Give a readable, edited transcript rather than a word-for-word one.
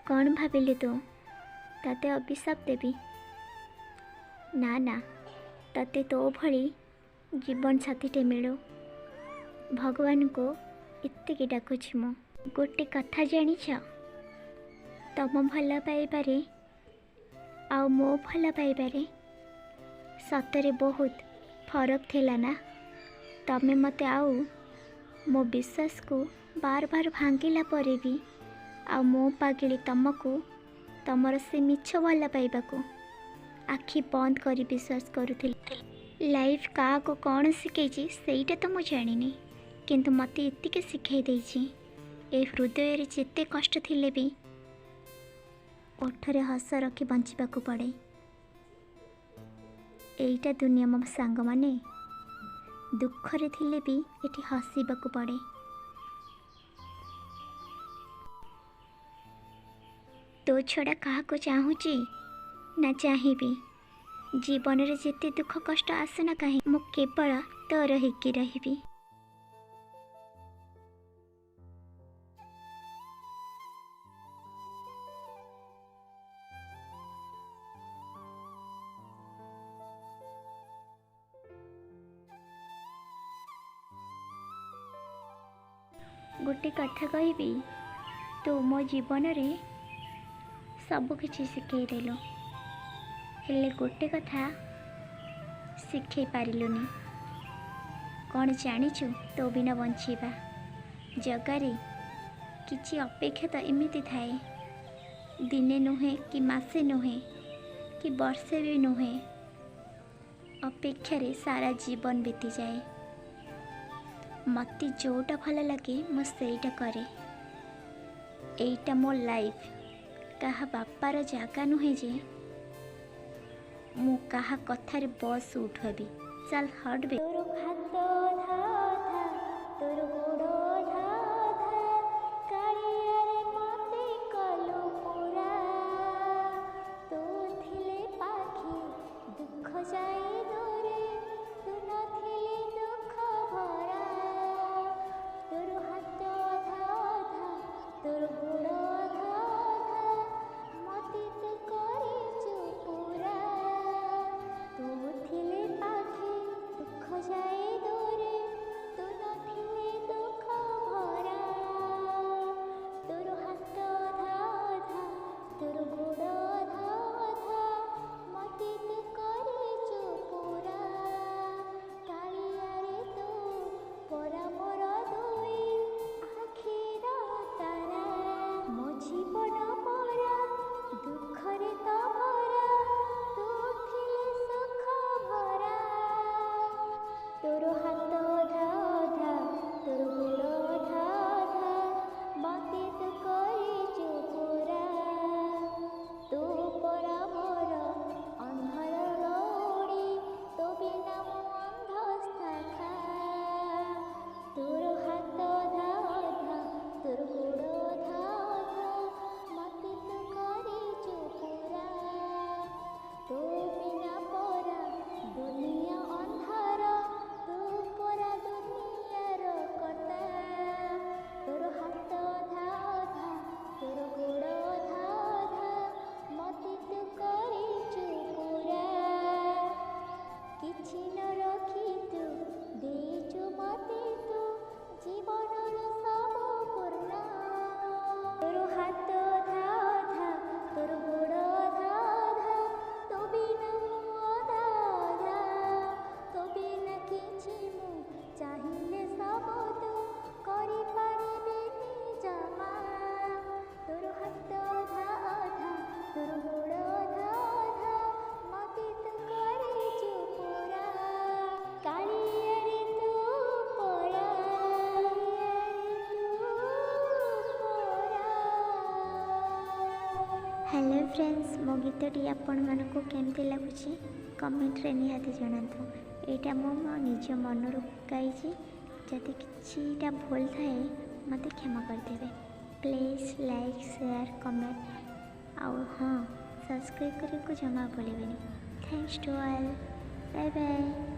कौन भाविलु तू तते अभिशाप देवी? ना ना, तते तो भली जीवन साथीटे मिलू भगवान को एतिकी डाकुछि मु। गोटे कथा जानिछ, तम भल पाइबारे आउ मो भल पाइबारे सतरे बहुत फरक थिला ना। तमे मते आउ मो विश्वास को बार बार भांगिला परे भी आउ मो पागिली तमको तमर से मिछ भल पाइबा को आखि बंद करी विश्वास करुथिल। लाइफ का को कौन शिखई सेटा तो मुझे जानी, किंतु मत एतिके शिखई देछि ए हृदय रे जेते कष्ट थिले भी ओठरे हस रखी बंचिबाकू पड़े। एइटा दुनिया मो सांग माने दुखरे थिले भी एठी हसीबाकू पड़े। तो छड़ा कहा को चाहूची ना चाहिबी, जीवन रे जेते दुख कष्ट आसना कहीं मु केवल तोर हिकी रहिबी। गोटे कथा कहबी, तू मो जीवन रे सब किछि शिखई देलो, हेले गोटे कथा शिखई पारिलुनी। कौन जानिछु तो बिना बंचीबा जगारे किछि अपेक्षा तो एमिति थाए, दिने नुहे कि मासे नुहे कि वर्षे भी नुहे, अपेक्षारे सारा जीवन बीती जाए। मते जोटा भल लगे मु सेटा करे। एइटा मो लाइफ, कहा बापार जागा नुहे जे मु कहा कथारे बस उठबी। चल हट बे। तोर हाथ धा धा तोर गोड़ धा धा कालिया रे मते कलो पूरा। तू थिले पाखी दुख जाई दूरे, तू न थिले दुख भरा। तोर हाथ धा धा तोर गोड़ धा धा मते तू करिछु पूरा। तू थिले पाखी दुख जाए दूरे, तू न थिले दुख भरा। तोर हाथ धा धा तोर गोड़ धा धा मते तू करिछु पूरा। कालिया रे तू परा मोर दुई आखिर तारा। मो जीवन परा दुखरे तो भरा, तू थिले सुख भरा। तोर हाथ धा धा तोर गोड़ धा धा मते तू करिछु पूरा। तू परा मोर अंधार लौड़ी, तो बिना मो अंध शाखा। तोर हाथ धा धा तोर गोड़ धा धा मते तू करिछु पूरा। तू बिना परा दुनिया अंधार, तू परा दुनियार कटा। तोर हाथ धा धा तोर गोड़ धा धा मते तू करिछु पूरा। किछि न रखी तू देइछु मते तू जीवनर सब पूर्ण। तोर हाथ धा धा तोर गोड़ धा धा तो बिना मु अधारा। तो बिना किछि मु चाहिले सब तू करि पारिबिनि जमा। तोर हाथ धा धा तोर गोड़ धा धा मते तू करिछु पूरा। कालिया रे तू परा, कालिया रे तू परा। हेलो फ्रेंड्स, मो गीतटी आपण मानक केमती लगुच कमेंट रे निहाती जणातु। एटा मो निज मनरू गाइछि, जदि किछिटा भूल थाए मते क्षमा करदेवे। प्लीज लाइक शेयर कमेंट आउ हाँ सब्सक्राइब करने को जमा भूलें। Thanks to all, bye bye.